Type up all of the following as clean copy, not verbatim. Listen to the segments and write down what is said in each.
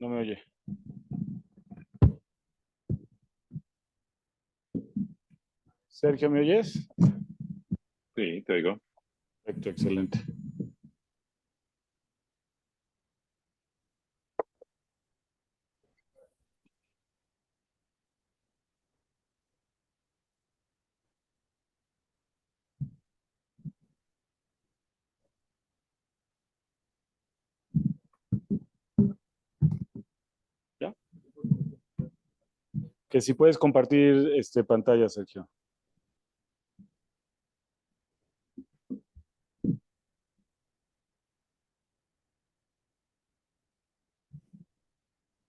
No me oye. Sergio, ¿me oyes? Sí, te digo. Perfecto, excelente. ¿Ya? Que si puedes compartir pantalla, Sergio.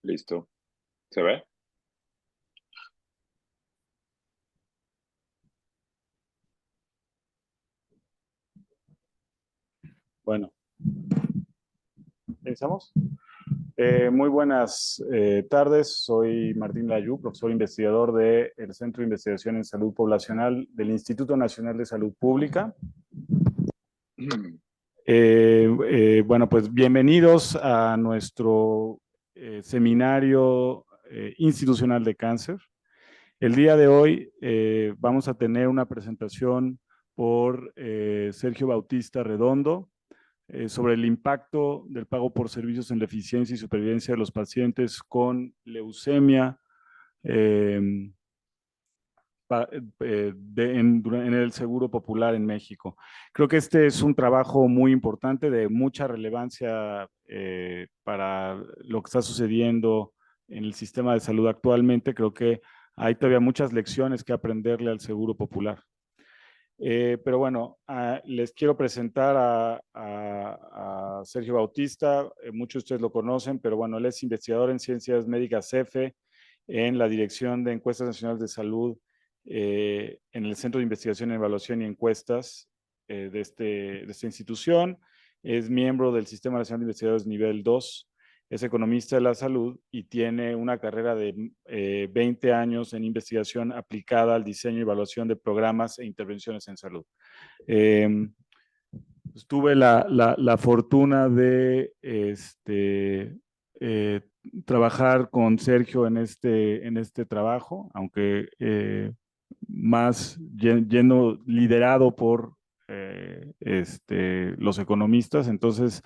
Listo. ¿Se ve? Bueno, ¿empezamos? Muy buenas tardes. Soy Martín Layú, profesor investigador del Centro de Investigación en Salud Poblacional del Instituto Nacional de Salud Pública. Bueno, pues bienvenidos a nuestro seminario institucional de cáncer. El día de hoy vamos a tener una presentación por Sergio Bautista Redondo sobre el impacto del pago por servicios en la eficiencia y supervivencia de los pacientes con leucemia eh, en el Seguro Popular en México. Creo que este es un trabajo muy importante, de mucha relevancia para lo que está sucediendo en el sistema de salud actualmente. Creo que hay todavía muchas lecciones que aprenderle al Seguro Popular. Pero bueno, les quiero presentar a Sergio Bautista. Muchos de ustedes lo conocen, pero bueno, él es investigador en Ciencias Médicas CEFE en la Dirección de Encuestas Nacionales de Salud en el Centro de Investigación, Evaluación y Encuestas de esta institución. Es miembro del Sistema Nacional de Investigadores Nivel 2. Es economista de la salud y tiene una carrera de 20 años en investigación aplicada al diseño y evaluación de programas e intervenciones en salud. Tuve la fortuna de trabajar con Sergio en este trabajo, aunque más liderado por los economistas. Entonces,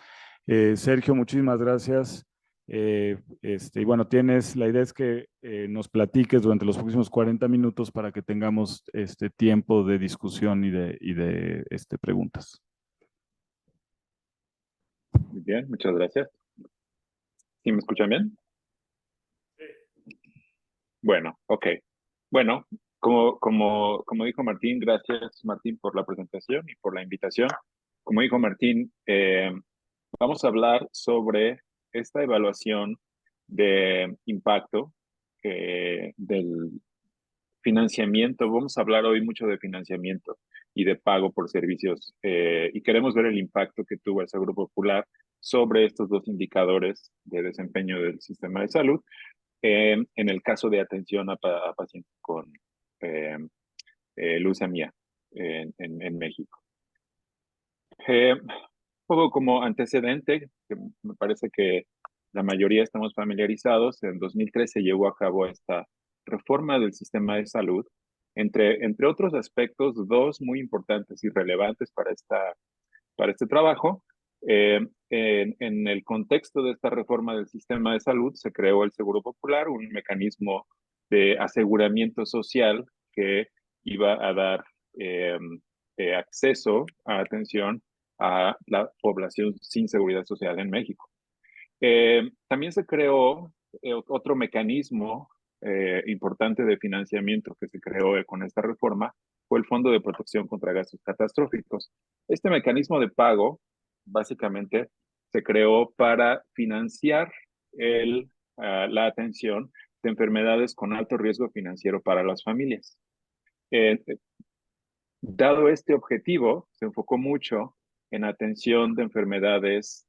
Sergio, muchísimas gracias. Y bueno, la idea es que nos platiques durante los próximos 40 minutos para que tengamos este tiempo de discusión y de preguntas. Muy bien, muchas gracias. ¿Sí me escuchan bien? Bueno, ok. Bueno, como dijo Martín, gracias Martín por la presentación y por la invitación. Como dijo Martín, vamos a hablar sobre esta evaluación de impacto del financiamiento. Vamos a hablar hoy mucho de financiamiento y de pago por servicios y queremos ver el impacto que tuvo el Seguro Popular sobre estos dos indicadores de desempeño del sistema de salud en el caso de atención a pacientes con eh, leucemia en México. Un poco como antecedente, que me parece que la mayoría estamos familiarizados, en 2013 llevó a cabo esta reforma del sistema de salud, entre otros aspectos, dos muy importantes y relevantes para este trabajo. En el contexto de esta reforma del sistema de salud, se creó el Seguro Popular, un mecanismo de aseguramiento social que iba a dar eh, acceso a atención a la población sin seguridad social en México. También se creó otro mecanismo importante de financiamiento que se creó con esta reforma, fue el Fondo de Protección contra Gastos Catastróficos. Este mecanismo de pago, básicamente, se creó para financiar la atención de enfermedades con alto riesgo financiero para las familias. Eh, Dado este objetivo, se enfocó mucho en atención de enfermedades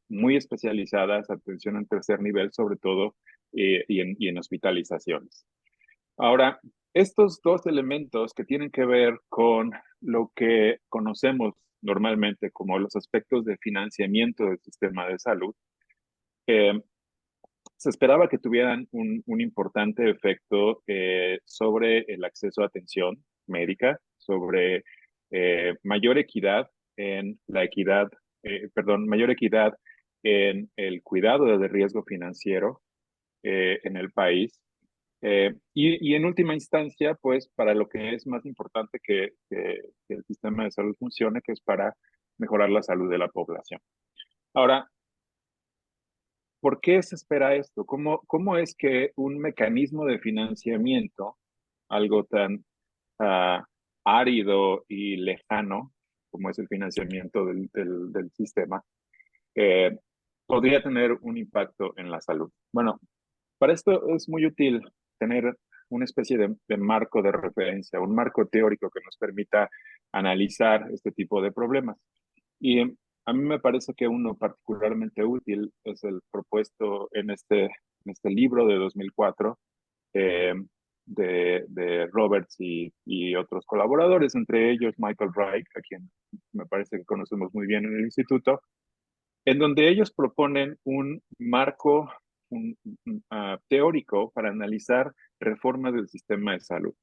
muy especializadas, atención en tercer nivel, sobre todo, y en hospitalizaciones. Ahora, estos dos elementos que tienen que ver con lo que conocemos normalmente como los aspectos de financiamiento del sistema de salud, eh, se esperaba que tuvieran un importante efecto sobre el acceso a atención médica, sobre mayor equidad en la equidad, perdón, mayor equidad en el cuidado de riesgo financiero en el país. Y en última instancia, pues para lo que es más importante que el sistema de salud funcione, que es para mejorar la salud de la población. Ahora, ¿por qué se espera esto? ¿Cómo es que un mecanismo de financiamiento, algo tan ah, árido y lejano como es el financiamiento del sistema, eh, podría tener un impacto en la salud? Bueno, para esto es muy útil tener una especie de marco de referencia, un marco teórico que nos permita analizar este tipo de problemas. Y a mí me parece que uno particularmente útil es el propuesto en este libro de 2004 eh, de Roberts y otros colaboradores, entre ellos Michael Reich, a quien me parece que conocemos muy bien en el instituto, en donde ellos proponen un marco teórico para analizar reformas del sistema de salud.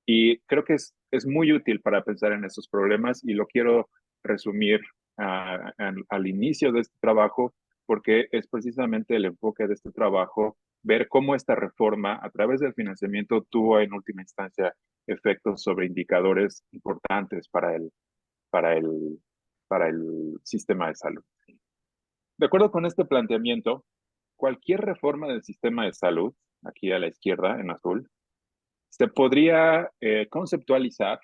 Y creo que es muy útil para pensar en esos problemas y lo quiero resumir al inicio de este trabajo, porque es precisamente el enfoque de este trabajo ver cómo esta reforma a través del financiamiento tuvo en última instancia efectos sobre indicadores importantes para el, para el sistema de salud. De acuerdo con este planteamiento, cualquier reforma del sistema de salud, aquí a la izquierda en azul, se podría conceptualizar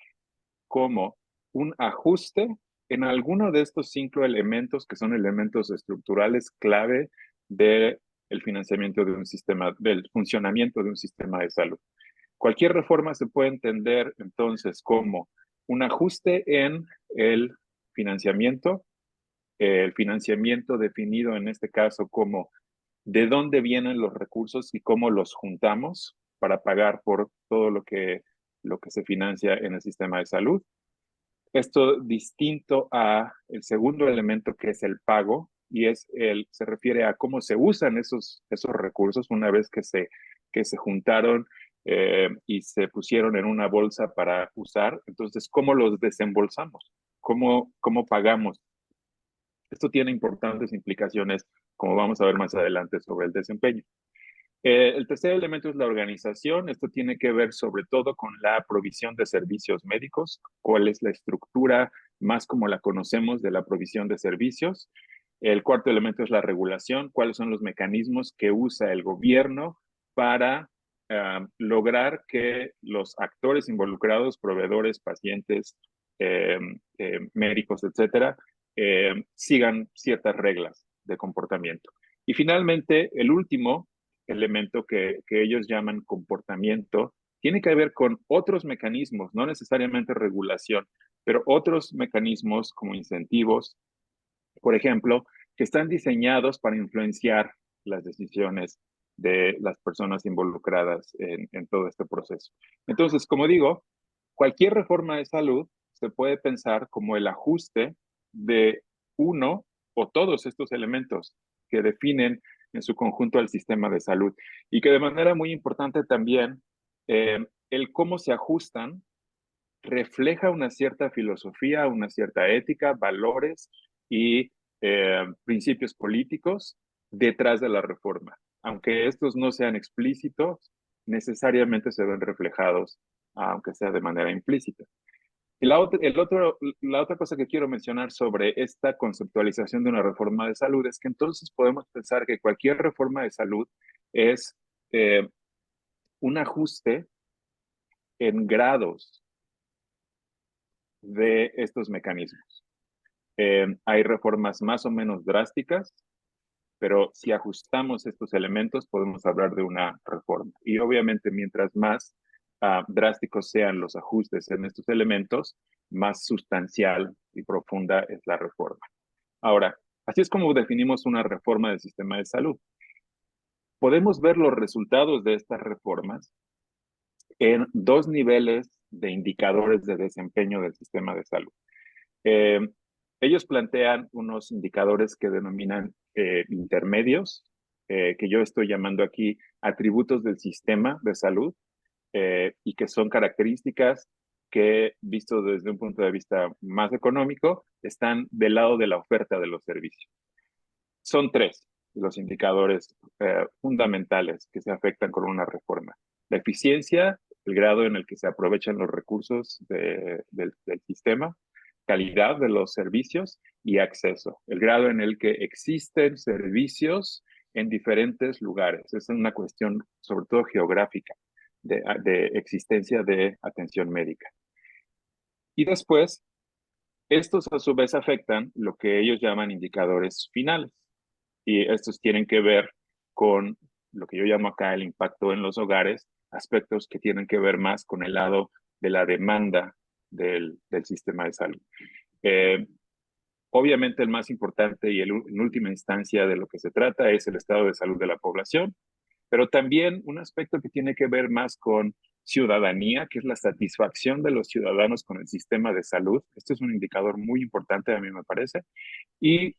como un ajuste en alguno de estos 5 elementos que son elementos estructurales clave del financiamiento de un sistema, del funcionamiento de un sistema de salud. Cualquier reforma se puede entender entonces como un ajuste en el financiamiento definido en este caso como de dónde vienen los recursos y cómo los juntamos para pagar por todo lo que se financia en el sistema de salud. Esto distinto a el segundo elemento que es el pago y se refiere a cómo se usan esos recursos una vez que se juntaron y se pusieron en una bolsa para usar. Entonces, ¿cómo los desembolsamos? ¿Cómo pagamos? Esto tiene importantes implicaciones, como vamos a ver más adelante, sobre el desempeño. El tercer elemento es la organización. Esto tiene que ver sobre todo con la provisión de servicios médicos, cuál es la estructura más como la conocemos de la provisión de servicios. El cuarto elemento es la regulación, cuáles son los mecanismos que usa el gobierno para lograr que los actores involucrados, proveedores, pacientes, médicos, etcétera, sigan ciertas reglas de comportamiento. Y finalmente, el último elemento que ellos llaman comportamiento tiene que ver con otros mecanismos, no necesariamente regulación, pero otros mecanismos como incentivos, por ejemplo, que están diseñados para influenciar las decisiones de las personas involucradas en todo este proceso. Entonces, como digo, cualquier reforma de salud se puede pensar como el ajuste de uno o todos estos elementos que definen en su conjunto al sistema de salud y que de manera muy importante también el cómo se ajustan refleja una cierta filosofía, una cierta ética, valores y principios políticos detrás de la reforma. Aunque estos no sean explícitos, necesariamente se ven reflejados, aunque sea de manera implícita. Y la otra cosa que quiero mencionar sobre esta conceptualización de una reforma de salud es que entonces podemos pensar que cualquier reforma de salud es un ajuste en grados de estos mecanismos. Hay reformas más o menos drásticas, pero si ajustamos estos elementos podemos hablar de una reforma. Y obviamente mientras más drásticos sean los ajustes en estos elementos, más sustancial y profunda es la reforma. Ahora, así es como definimos una reforma del sistema de salud. Podemos ver los resultados de estas reformas en 2 niveles de indicadores de desempeño del sistema de salud. Eh, Ellos plantean unos indicadores que denominan intermedios, que yo estoy llamando aquí atributos del sistema de salud, y que son características que, visto desde un punto de vista más económico, están del lado de la oferta de los servicios. Son tres los indicadores fundamentales que se afectan con una reforma: la eficiencia, el grado en el que se aprovechan los recursos del sistema; calidad de los servicios; y acceso, el grado en el que existen servicios en diferentes lugares. Es una cuestión sobre todo geográfica de existencia de atención médica. Y después, estos a su vez afectan lo que ellos llaman indicadores finales. Y estos tienen que ver con lo que yo llamo acá el impacto en los hogares, aspectos que tienen que ver más con el lado de la demanda del sistema de salud. Eh, Obviamente el más importante y en última instancia de lo que se trata es el estado de salud de la población, pero también un aspecto que tiene que ver más con ciudadanía, que es la satisfacción de los ciudadanos con el sistema de salud. Este es un indicador muy importante, a mí me parece. Y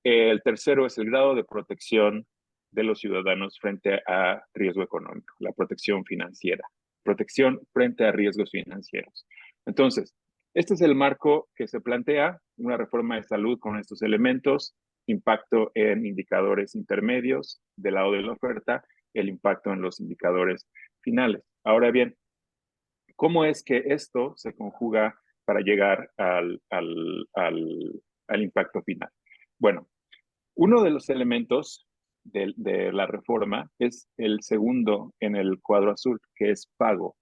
el tercero es el grado de protección de los ciudadanos frente a riesgo económico, la protección financiera, protección frente a riesgos financieros. Entonces, este es el marco que se plantea, una reforma de salud con estos elementos: impacto en indicadores intermedios del lado de la oferta, el impacto en los indicadores finales. Ahora bien, ¿cómo es que esto se conjuga para llegar al impacto final? Bueno, uno de los elementos de la reforma es el segundo en el cuadro azul, que es pago.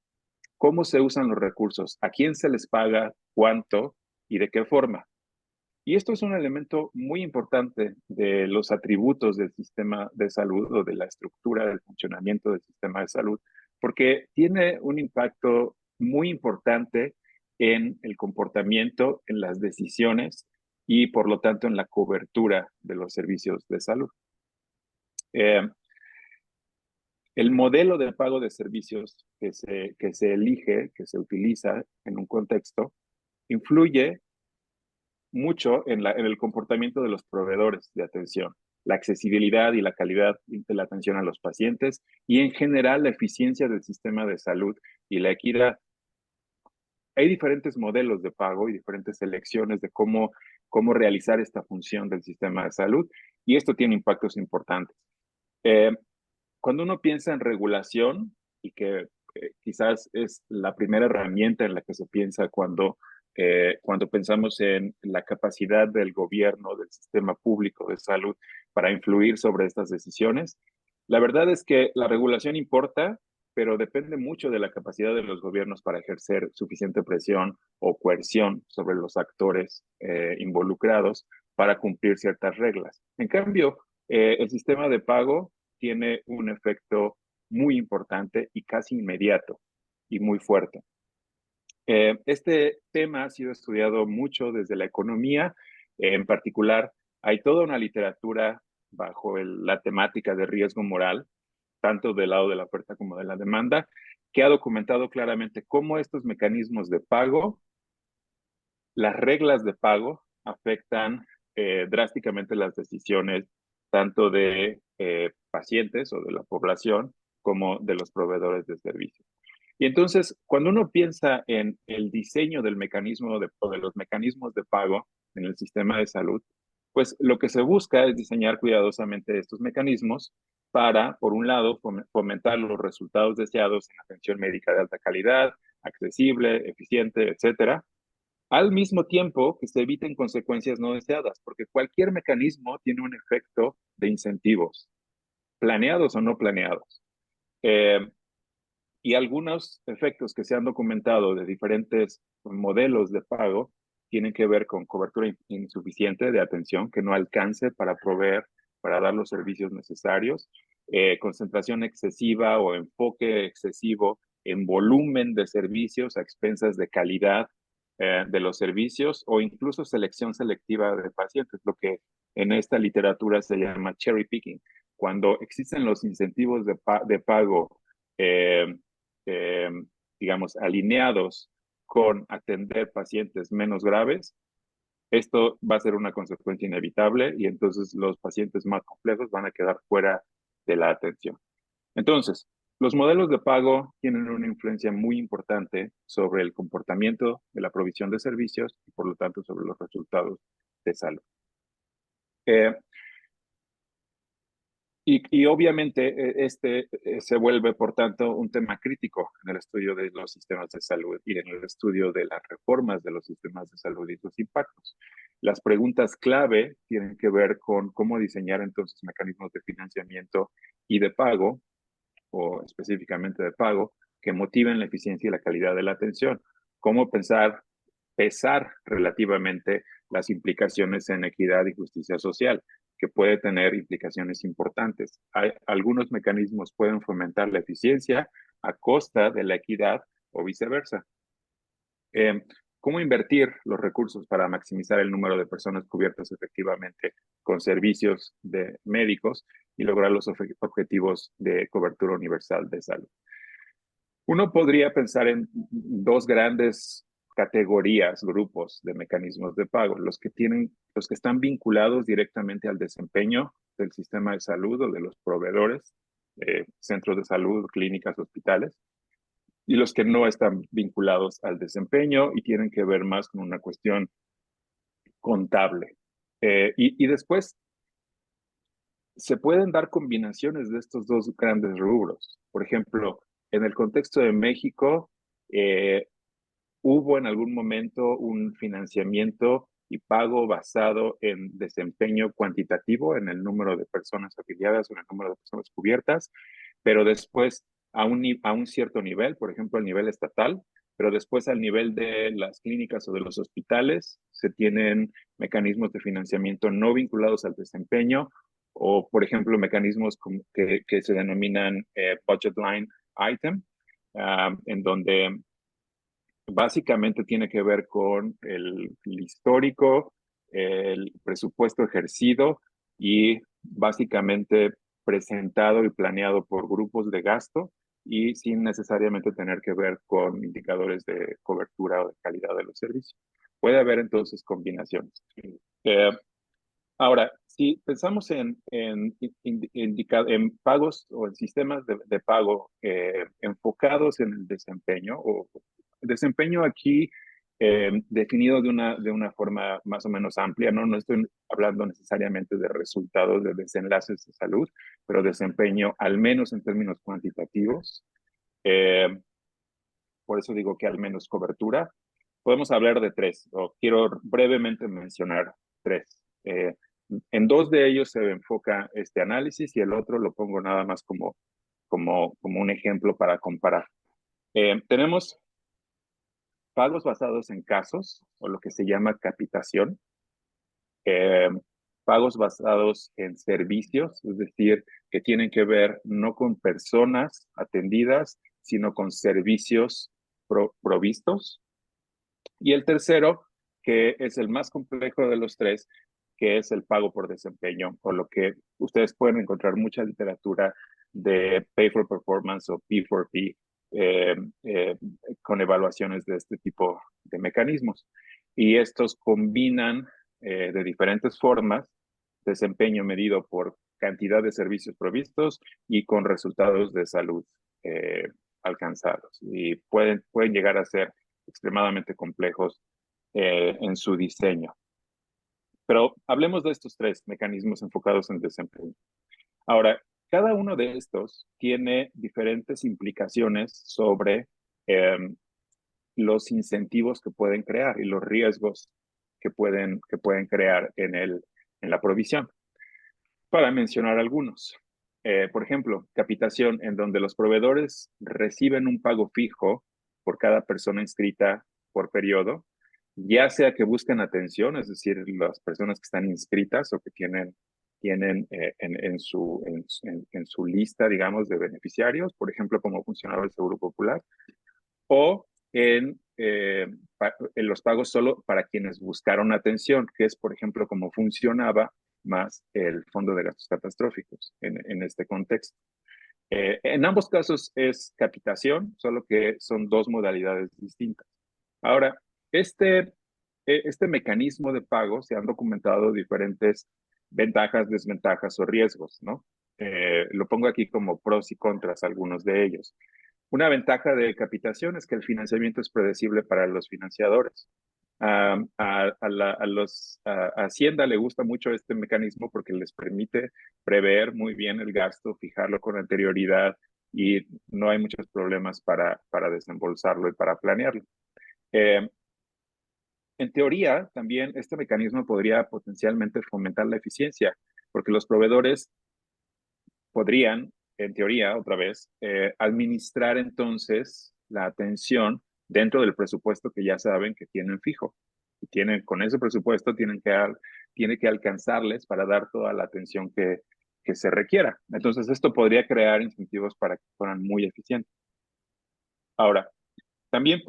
¿Cómo se usan los recursos? ¿A quién se les paga? ¿Cuánto? ¿Y de qué forma? Y esto es un elemento muy importante de los atributos del sistema de salud o de la estructura del funcionamiento del sistema de salud, porque tiene un impacto muy importante en el comportamiento, en las decisiones y por lo tanto en la cobertura de los servicios de salud. Eh, el modelo de pago de servicios que se elige, que se utiliza en un contexto, influye mucho en el comportamiento de los proveedores de atención, la accesibilidad y la calidad de la atención a los pacientes y en general la eficiencia del sistema de salud y la equidad. Hay diferentes modelos de pago y diferentes elecciones de cómo realizar esta función del sistema de salud, y esto tiene impactos importantes. Eh, Cuando uno piensa en regulación, y que quizás es la primera herramienta en la que se piensa cuando pensamos en la capacidad del gobierno, del sistema público de salud para influir sobre estas decisiones, la verdad es que la regulación importa, pero depende mucho de la capacidad de los gobiernos para ejercer suficiente presión o coerción sobre los actores involucrados para cumplir ciertas reglas. En cambio, el sistema de pago tiene un efecto muy importante y casi inmediato y muy fuerte. Este tema ha sido estudiado mucho desde la economía. En particular, hay toda una literatura bajo la temática de riesgo moral, tanto del lado de la oferta como de la demanda, que ha documentado claramente cómo estos mecanismos de pago, las reglas de pago, afectan drásticamente las decisiones tanto de pacientes o de la población como de los proveedores de servicios. Y entonces, cuando uno piensa en el diseño del mecanismo o de los mecanismos de pago en el sistema de salud, pues lo que se busca es diseñar cuidadosamente estos mecanismos para, por un lado, fomentar los resultados deseados en atención médica de alta calidad, accesible, eficiente, etcétera, al mismo tiempo que se eviten consecuencias no deseadas, porque cualquier mecanismo tiene un efecto de incentivos, planeados o no planeados. Eh, y algunos efectos que se han documentado de diferentes modelos de pago tienen que ver con cobertura insuficiente de atención que no alcance para proveer, para dar los servicios necesarios, concentración excesiva o enfoque excesivo en volumen de servicios a expensas de calidad de los servicios, o incluso selección selectiva de pacientes, lo que en esta literatura se llama cherry picking, cuando existen los incentivos de pago eh, eh, digamos, alineados con atender pacientes menos graves. Esto va a ser una consecuencia inevitable y entonces los pacientes más complejos van a quedar fuera de la atención. Entonces, los modelos de pago tienen una influencia muy importante sobre el comportamiento de la provisión de servicios y por lo tanto sobre los resultados de salud. Eh, y obviamente se vuelve, por tanto, un tema crítico en el estudio de los sistemas de salud y en el estudio de las reformas de los sistemas de salud y sus impactos. Las preguntas clave tienen que ver con cómo diseñar entonces mecanismos de financiamiento y de pago, o específicamente de pago, que motiven la eficiencia y la calidad de la atención. Cómo pesar relativamente las implicaciones en equidad y justicia social, que puede tener implicaciones importantes. Algunos mecanismos pueden fomentar la eficiencia a costa de la equidad o viceversa. ¿Cómo invertir los recursos para maximizar el número de personas cubiertas efectivamente con servicios de médicos y lograr los objetivos de cobertura universal de salud? Uno podría pensar en dos grandes categorías, grupos de mecanismos de pago, los que están vinculados directamente al desempeño del sistema de salud o de los proveedores, centros de salud, clínicas, hospitales, y los que no están vinculados al desempeño y tienen que ver más con una cuestión contable. Y después se pueden dar combinaciones de estos dos grandes rubros. Por ejemplo, en el contexto de México, hubo en algún momento un financiamiento y pago basado en desempeño cuantitativo, en el número de personas afiliadas o en el número de personas cubiertas, pero después a un cierto nivel, por ejemplo, al nivel estatal, pero después al nivel de las clínicas o de los hospitales, se tienen mecanismos de financiamiento no vinculados al desempeño o, por ejemplo, mecanismos que se denominan budget line item, en donde básicamente tiene que ver con el histórico, el presupuesto ejercido y básicamente presentado y planeado por grupos de gasto y sin necesariamente tener que ver con indicadores de cobertura o de calidad de los servicios. Puede haber entonces combinaciones. Eh, Ahora, si pensamos en pagos o en sistemas de pago enfocados en el desempeño, o desempeño aquí definido de una forma más o menos amplia, ¿no? No estoy hablando necesariamente de resultados de desenlaces de salud, pero desempeño al menos en términos cuantitativos. Eh, por eso digo que al menos cobertura. Podemos hablar de tres, o quiero brevemente mencionar tres. En dos de ellos se enfoca este análisis y el otro lo pongo nada más como un ejemplo para comparar. Tenemos pagos basados en casos, o lo que se llama capitación, eh, pagos basados en servicios, es decir, que tienen que ver no con personas atendidas, sino con servicios provistos. Y el tercero, que es el más complejo de los tres, que es el pago por desempeño, o lo que ustedes pueden encontrar mucha literatura de Pay for Performance o P4P, eh, eh, con evaluaciones de este tipo de mecanismos. Y estos combinan de diferentes formas desempeño medido por cantidad de servicios provistos y con resultados de salud eh, alcanzados. Y pueden llegar a ser extremadamente complejos en su diseño. Pero hablemos de estos tres mecanismos enfocados en desempeño. Ahora, cada uno de estos tiene diferentes implicaciones sobre eh, los incentivos que pueden crear y los riesgos que pueden crear en la provisión. Para mencionar algunos. Por ejemplo, capitación, en donde los proveedores reciben un pago fijo por cada persona inscrita por periodo, ya sea que busquen atención, es decir, las personas que están inscritas o que tienen en su lista, digamos, de beneficiarios, por ejemplo, como funcionaba el Seguro Popular, o en los pagos solo para quienes buscaron atención, que es, por ejemplo, como funcionaba más el Fondo de Gastos Catastróficos en este contexto. En ambos casos es capitación, solo que son dos modalidades distintas. Ahora, este mecanismo de pago se han documentado diferentes ventajas, desventajas o riesgos, ¿no? lo pongo aquí como pros y contras, algunos de ellos. Una ventaja de capitación es que el financiamiento es predecible para los financiadores. A Hacienda le gusta mucho este mecanismo porque les permite prever muy bien el gasto, fijarlo con anterioridad y no hay muchos problemas para desembolsarlo y para planearlo. Eh, en teoría, también este mecanismo podría potencialmente fomentar la eficiencia, porque los proveedores podrían, en teoría, otra vez, administrar entonces la atención dentro del presupuesto que ya saben que tienen fijo. Y tienen, con ese presupuesto tiene que alcanzarles para dar toda la atención que se requiera. Entonces, esto podría crear incentivos para que fueran muy eficientes. Ahora, también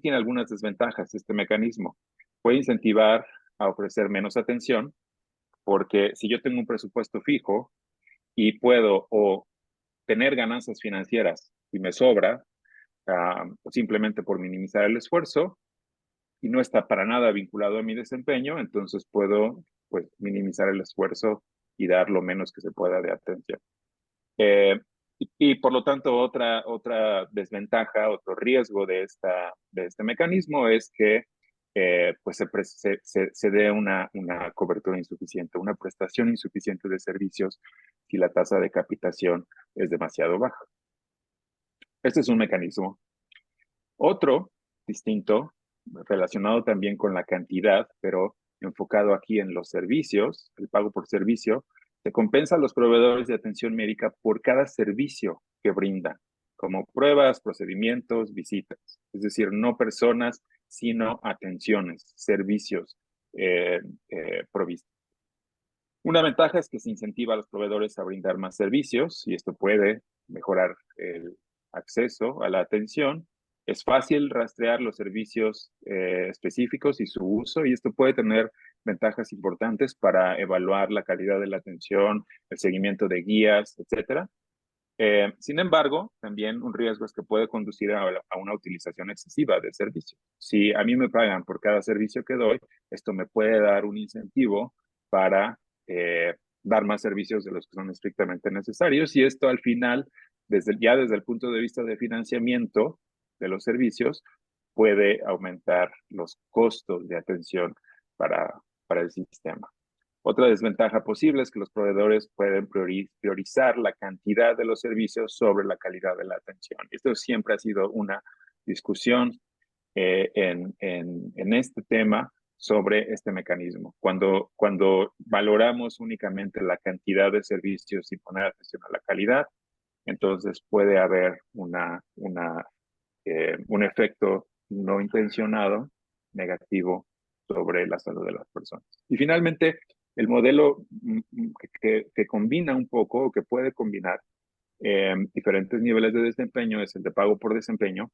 tiene algunas desventajas este mecanismo. Puede incentivar a ofrecer menos atención, porque si yo tengo un presupuesto fijo y puedo o tener ganancias financieras y me sobra, o simplemente por minimizar el esfuerzo y no está para nada vinculado a mi desempeño, entonces puedo pues minimizar el esfuerzo y dar lo menos que se pueda de atención. Eh, y por lo tanto, otra desventaja, otro riesgo de este mecanismo es que pues se dé una cobertura insuficiente, una prestación insuficiente de servicios si la tasa de capitación es demasiado baja. Este es un mecanismo. Otro distinto, relacionado también con la cantidad, pero enfocado aquí en los servicios, el pago por servicio, se compensa a los proveedores de atención médica por cada servicio que brindan, como pruebas, procedimientos, visitas. Es decir, no personas, sino atenciones, servicios provistos. Una ventaja es que se incentiva a los proveedores a brindar más servicios y esto puede mejorar el acceso a la atención. Es fácil rastrear los servicios específicos y su uso y esto puede tener ventajas importantes para evaluar la calidad de la atención, el seguimiento de guías, etcétera. Sin embargo, también un riesgo es que puede conducir a una utilización excesiva del servicio. Si a mí me pagan por cada servicio que doy, esto me puede dar un incentivo para dar más servicios de los que son estrictamente necesarios y esto al final, desde el punto de vista de financiamiento de los servicios, puede aumentar los costos de atención para el sistema. Otra desventaja posible es que los proveedores pueden priorizar la cantidad de los servicios sobre la calidad de la atención. Esto siempre ha sido una discusión en este tema sobre este mecanismo. Cuando valoramos únicamente la cantidad de servicios sin poner atención a la calidad, entonces puede haber un efecto no intencionado negativo sobre la salud de las personas. Y finalmente, el modelo que combina un poco o que puede combinar diferentes niveles de desempeño es el de pago por desempeño,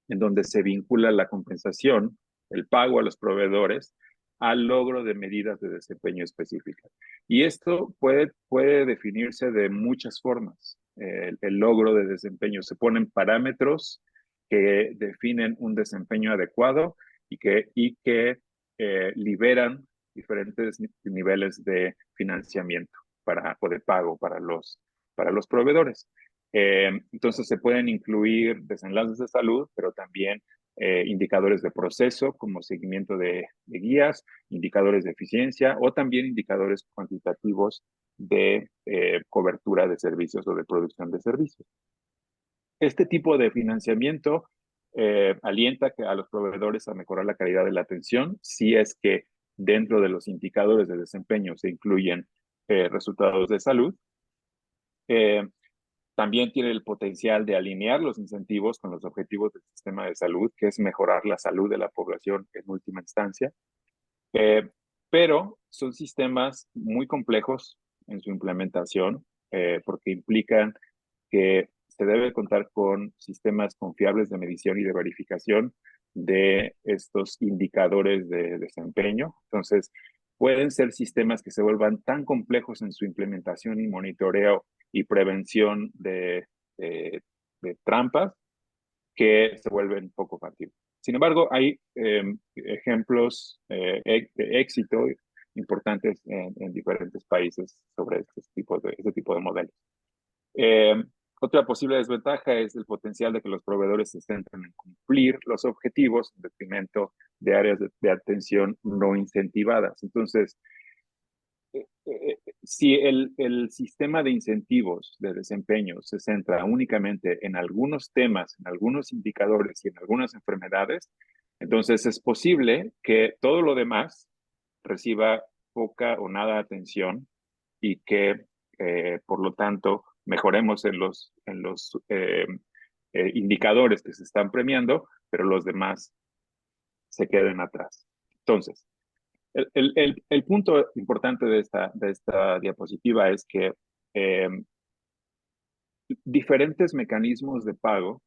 en donde se vincula la compensación, el pago a los proveedores, al logro de medidas de desempeño específicas. Y esto puede definirse de muchas formas. El logro de desempeño se ponen parámetros que definen un desempeño adecuado y que liberan diferentes niveles de financiamiento o de pago para los proveedores. Entonces se pueden incluir desenlaces de salud, pero también indicadores de proceso como seguimiento de guías, indicadores de eficiencia o también indicadores cuantitativos de cobertura de servicios o de producción de servicios. Este tipo de financiamiento alienta a los proveedores a mejorar la calidad de la atención si es que dentro de los indicadores de desempeño se incluyen resultados de salud. También tiene el potencial de alinear los incentivos con los objetivos del sistema de salud, que es mejorar la salud de la población en última instancia. Pero son sistemas muy complejos en su implementación porque implican que se debe contar con sistemas confiables de medición y de verificación de estos indicadores de desempeño. Entonces, pueden ser sistemas que se vuelvan tan complejos en su implementación y monitoreo y prevención de trampas que se vuelven poco factibles. Sin embargo, hay ejemplos de éxito importantes en diferentes países sobre este tipo de modelos. Eh, Otra posible desventaja es el potencial de que los proveedores se centren en cumplir los objetivos en detrimento de áreas de atención no incentivadas. Entonces, si el sistema de incentivos de desempeño se centra únicamente en algunos temas, en algunos indicadores y en algunas enfermedades, entonces es posible que todo lo demás reciba poca o nada atención y que, por lo tanto, mejoremos en los indicadores que se están premiando, pero los demás se queden atrás. Entonces, el punto importante de esta diapositiva es que eh, diferentes mecanismos de pago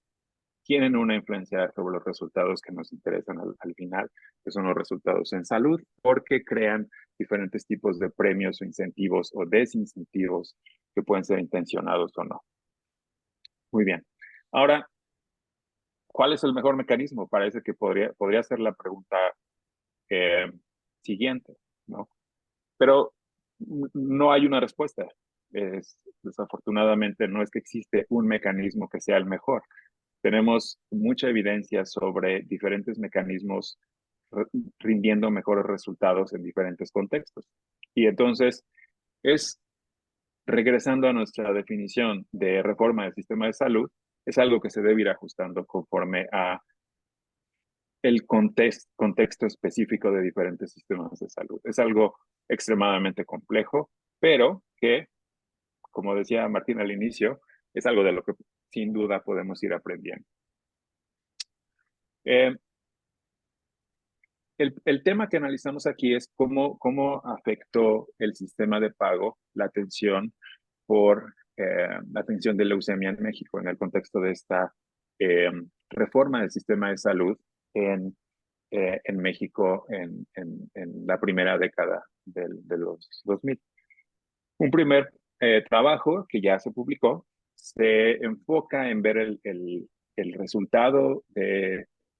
tienen una influencia sobre los resultados que nos interesan al final, que son los resultados en salud, porque crean diferentes tipos de premios o incentivos o desincentivos que pueden ser intencionados o no. Muy bien. Ahora, ¿cuál es el mejor mecanismo? Parece que podría ser la pregunta eh, siguiente, ¿no? Pero no hay una respuesta. Desafortunadamente, no es que existe un mecanismo que sea el mejor. Tenemos mucha evidencia sobre diferentes mecanismos rindiendo mejores resultados en diferentes contextos. Y entonces, es regresando a nuestra definición de reforma del sistema de salud, es algo que se debe ir ajustando conforme a el contexto específico de diferentes sistemas de salud. Es algo extremadamente complejo, pero que, como decía Martín al inicio, es algo de lo que sin duda podemos ir aprendiendo. Eh, el tema que analizamos aquí es cómo afectó el sistema de pago la atención por la atención de leucemia en México en el contexto de esta eh, reforma del sistema de salud en México en la primera década de los 2000. Un primer trabajo que ya se publicó se enfoca en ver el resultado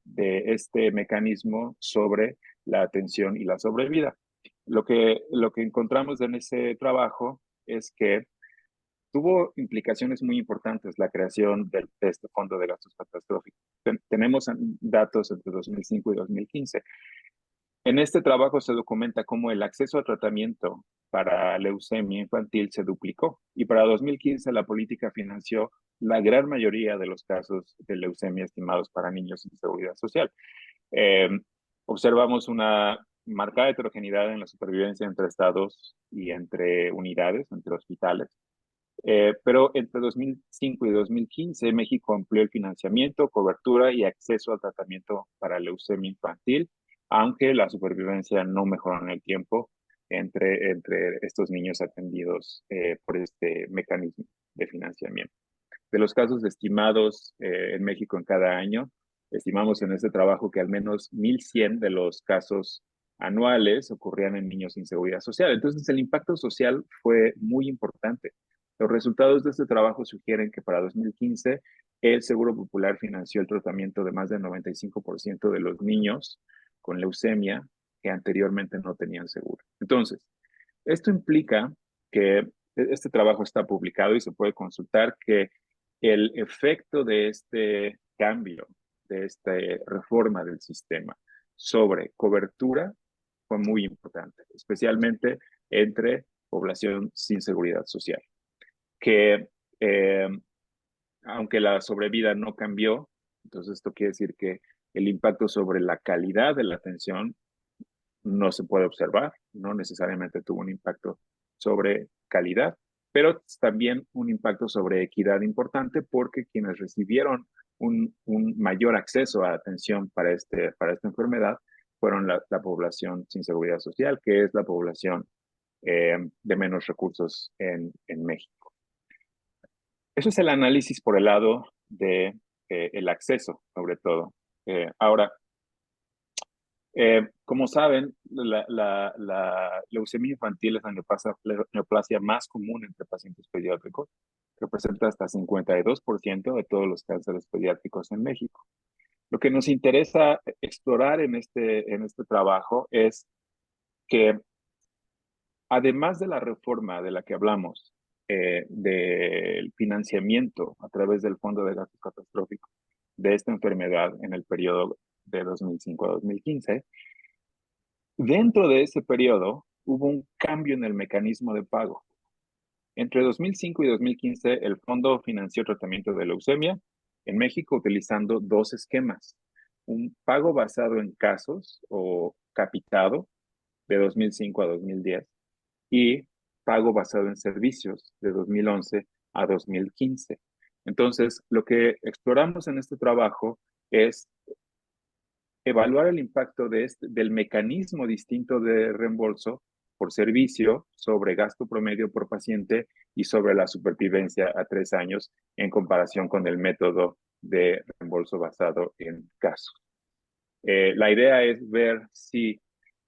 de este mecanismo sobre la atención y la sobrevida. Lo que encontramos en ese trabajo es que tuvo implicaciones muy importantes la creación de este fondo de gastos catastróficos. Tenemos datos entre 2005 y 2015. En este trabajo se documenta cómo el acceso a tratamiento para leucemia infantil se duplicó y para 2015 la política financió la gran mayoría de los casos de leucemia estimados para niños sin seguridad social. Eh, Observamos una marcada heterogeneidad en la supervivencia entre estados y entre unidades, entre hospitales. Pero entre 2005 y 2015 México amplió el financiamiento, cobertura y acceso al tratamiento para leucemia infantil, aunque la supervivencia no mejoró en el tiempo entre estos niños atendidos por este mecanismo de financiamiento. De los casos estimados en México en cada año, estimamos en este trabajo que al menos 1,100 de los casos anuales ocurrían en niños sin seguridad social. Entonces, el impacto social fue muy importante. Los resultados de este trabajo sugieren que para 2015 el Seguro Popular financió el tratamiento de más del 95% de los niños con leucemia que anteriormente no tenían seguro. Entonces, esto implica que este trabajo está publicado y se puede consultar que el efecto de este cambio, de esta reforma del sistema sobre cobertura fue muy importante, especialmente entre población sin seguridad social, que eh, aunque la sobrevida no cambió, entonces esto quiere decir que el impacto sobre la calidad de la atención no se puede observar, no necesariamente tuvo un impacto sobre calidad, pero también un impacto sobre equidad importante porque quienes recibieron un mayor acceso a atención para esta enfermedad fueron la población sin seguridad social, que es la población de menos recursos en México. Eso es el análisis por el lado de el acceso, sobre todo. Ahora, como saben, la leucemia infantil es la neoplasia más común entre pacientes pediátricos. Representa hasta 52% de todos los cánceres pediátricos en México. Lo que nos interesa explorar en este trabajo es que además de la reforma de la que hablamos, del financiamiento a través del Fondo de Gastos Catastróficos de esta enfermedad en el periodo de 2005 a 2015, dentro de ese periodo hubo un cambio en el mecanismo de pago. Entre 2005 y 2015, el fondo financió tratamiento de leucemia en México utilizando dos esquemas. Un pago basado en casos o capitado de 2005 a 2010 y pago basado en servicios de 2011 a 2015. Entonces, lo que exploramos en este trabajo es evaluar el impacto del mecanismo distinto de reembolso por servicio sobre gasto promedio por paciente y sobre la supervivencia a 3 años en comparación con el método de reembolso basado en casos. La idea es ver si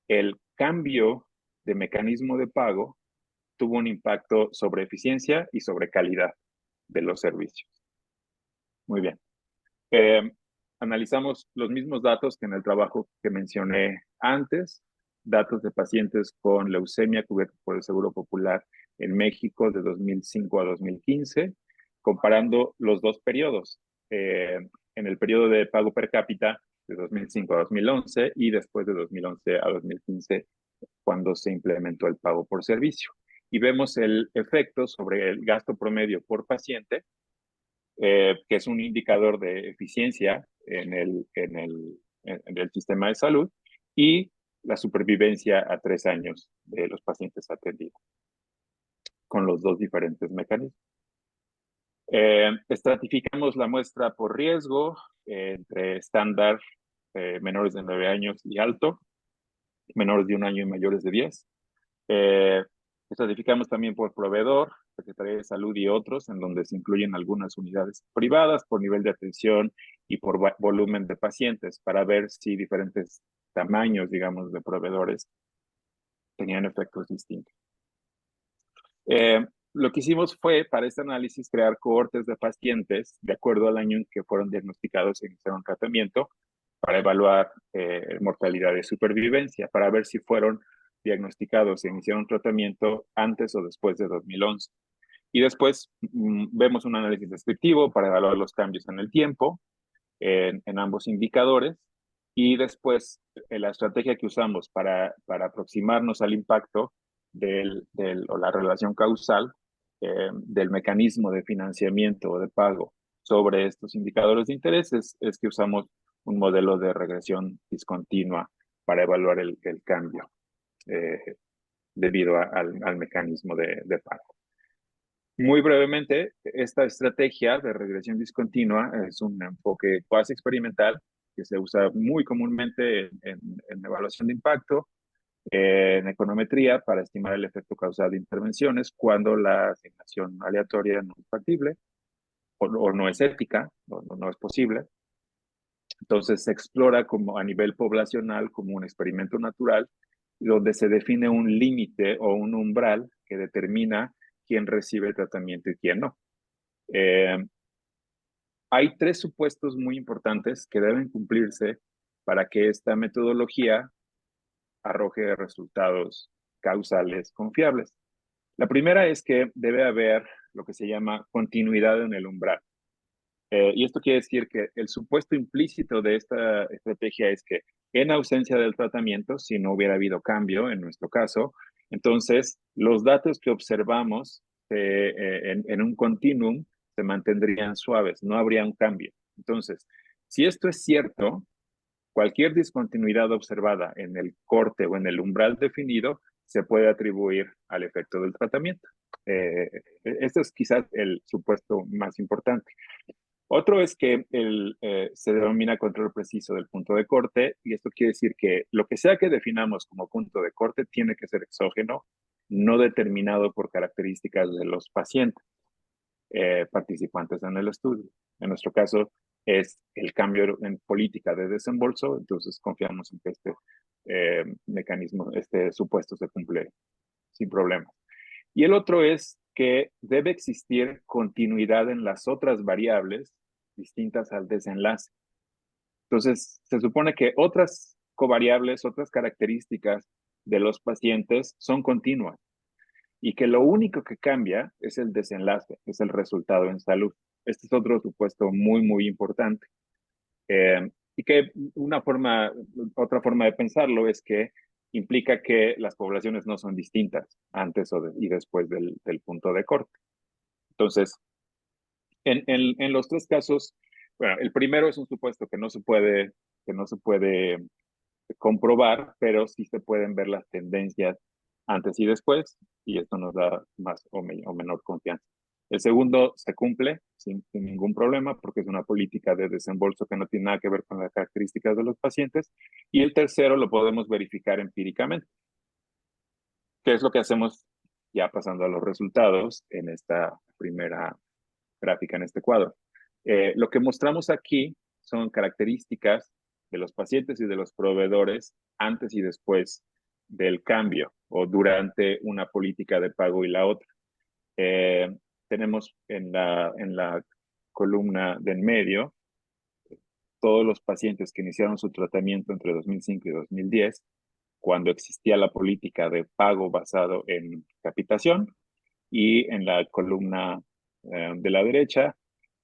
el cambio de mecanismo de pago tuvo un impacto sobre eficiencia y sobre calidad de los servicios. Muy bien. Analizamos los mismos datos que en el trabajo que mencioné antes, datos de pacientes con leucemia cubiertos por el Seguro Popular en México de 2005 a 2015, comparando los dos periodos, en el periodo de pago per cápita de 2005 a 2011 y después de 2011 a 2015, cuando se implementó el pago por servicio. Y vemos el efecto sobre el gasto promedio por paciente, que es un indicador de eficiencia en el sistema de salud, y la supervivencia a 3 años de los pacientes atendidos, con los dos diferentes mecanismos. Estratificamos la muestra por riesgo entre estándar, menores de 9 años y alto, menores de 1 año y mayores de 10. Estratificamos también por proveedor, Secretaría de Salud y otros, en donde se incluyen algunas unidades privadas por nivel de atención y por volumen de pacientes, para ver si diferentes tamaños, digamos, de proveedores tenían efectos distintos. Lo que hicimos fue, para este análisis, crear cohortes de pacientes de acuerdo al año en que fueron diagnosticados e iniciaron tratamiento, para evaluar mortalidad y supervivencia, para ver si fueron diagnosticados e iniciaron tratamiento antes o después de 2011. Y después vemos un análisis descriptivo para evaluar los cambios en el tiempo en ambos indicadores. Y después la estrategia que usamos para aproximarnos al impacto o la relación causal del mecanismo de financiamiento o de pago sobre estos indicadores de interés es que usamos un modelo de regresión discontinua para evaluar el cambio debido al mecanismo de pago. Muy brevemente, esta estrategia de regresión discontinua es un enfoque cuasi experimental que se usa muy comúnmente en evaluación de impacto, en econometría para estimar el efecto causal de intervenciones cuando la asignación aleatoria no es factible o no es ética o no es posible. Entonces se explora como a nivel poblacional como un experimento natural donde se define un límite o un umbral que determina quién recibe tratamiento y quién no. Hay 3 supuestos muy importantes que deben cumplirse para que esta metodología arroje resultados causales confiables. La primera es que debe haber lo que se llama continuidad en el umbral. Y esto quiere decir que el supuesto implícito de esta estrategia es que en ausencia del tratamiento, si no hubiera habido cambio en nuestro caso, entonces los datos que observamos en un continuum se mantendrían suaves, no habría un cambio. Entonces, si esto es cierto, cualquier discontinuidad observada en el corte o en el umbral definido se puede atribuir al efecto del tratamiento. Este es quizás el supuesto más importante. Otro es que se denomina control preciso del punto de corte, y esto quiere decir que lo que sea que definamos como punto de corte tiene que ser exógeno, no determinado por características de los pacientes participantes en el estudio. En nuestro caso es el cambio en política de desembolso, entonces confiamos en que este mecanismo, este supuesto se cumple sin problemas. Y el otro es que debe existir continuidad en las otras variables distintas al desenlace. Entonces, se supone que otras covariables, otras características de los pacientes son continuas. y que lo único que cambia es el desenlace, es el resultado en salud. Este es otro supuesto muy, muy importante. Y que otra forma de pensarlo es que implica que las poblaciones no son distintas antes y después del punto de corte. Entonces, en los tres casos, bueno, el primero es un supuesto que no se puede comprobar, pero sí se pueden ver las tendencias antes y después, y esto nos da más o menor confianza. El segundo se cumple sin ningún problema porque es una política de desembolso que no tiene nada que ver con las características de los pacientes. Y el tercero lo podemos verificar empíricamente, que es lo que hacemos ya pasando a los resultados en esta primera gráfica, en este cuadro. Lo que mostramos aquí son características de los pacientes y de los proveedores antes y después del cambio o durante una política de pago y la otra. Eh, Tenemos en la columna de en medio todos los pacientes que iniciaron su tratamiento entre 2005 y 2010, cuando existía la política de pago basado en capitación, y en la columna de la derecha,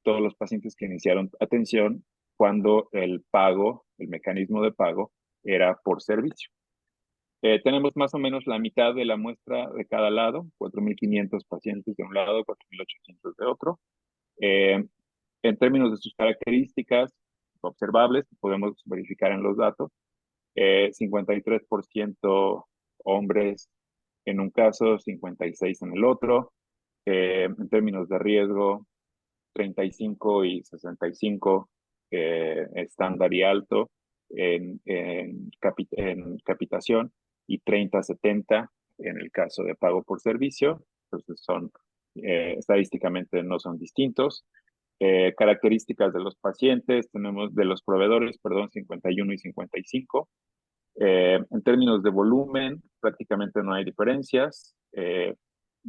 todos los pacientes que iniciaron atención cuando el mecanismo de pago era por servicio. Tenemos más o menos la mitad de la muestra de cada lado, 4.500 pacientes de un lado, 4.800 de otro. Eh, en términos de sus características observables, podemos verificar en los datos, 53% hombres en un caso, 56% en el otro. En términos de riesgo, 35 y 65, estándar y alto en capitación, y 30-70 en el caso de pago por servicio. Entonces estadísticamente no son distintos. Características de los pacientes, tenemos de los proveedores, perdón, 51 y 55. En términos de volumen, prácticamente no hay diferencias.